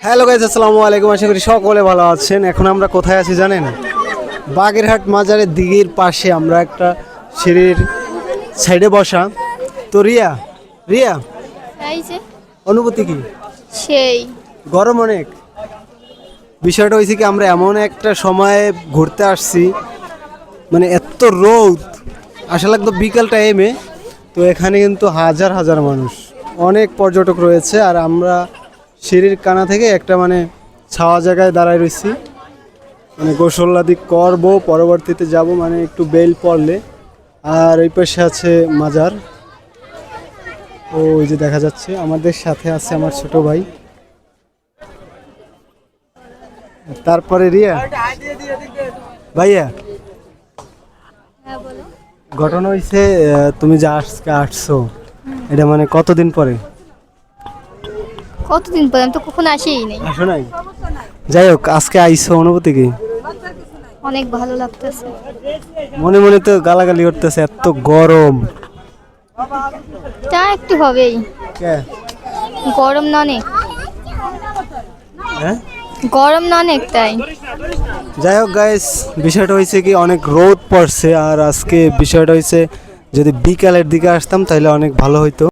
Hello guys, আসসালামু আলাইকুম। আশা করি সকলে ভালো আছেন। এখন আমরা কোথায় আছি জানেন? বাগেরহাট মাজারের দিঘির পাশে আমরা একটা সিঁড়ির সাইডে বসা। তো রিয়া রিয়া এই যে অনুভূতি কি? সেই গরম অনেক। বিষয়টা হয়েছে কি, আমরা এমন একটা সময়ে ঘুরতে আসছি, মানে এত রোদ, আসলে একদম বিকাল টাইমে। তো এখানে কিন্তু হাজার হাজার মানুষ, অনেক পর্যটক রয়েছে। আর আমরা সিঁড়ির কানা থেকে একটা মানে ছাওয়া জায়গায় দাঁড়ায় রয়েছি, মানে গোসলাদি করবো, পরবর্তীতে যাব মানে একটু বেল পড়লে। আর ওই পাশে আছে মাজার, ওই যে দেখা যাচ্ছে। আমাদের সাথে আছে আমার ছোট ভাই। তারপরে রিয়া ভাইয়া, হ্যাঁ বলো। ঘটনা হয়েছে তুমি যে আজকে আসছো, এটা মানে কতদিন পরে? কতদিন পর? আমি তো কখনো আসিই নাই। আসো নাই? যাই হোক, আজকে আইসো, অনুভূতি কি? অনেক ভালো লাগতেছে। মনে মনে তো গালাগালি করতেছে, এত গরম। তা একটু হবেই, কে? গরম না অনেক, হ্যাঁ, গরম না অনেক তাই। যাই হোক গাইস, বিষয়টা হয়েছে কি, অনেক রোদ পড়ছে। আর আজকে বিষয়টা হয়েছে, যদি বিকালের দিকে আসতাম তাহলে অনেক ভালো হইতো।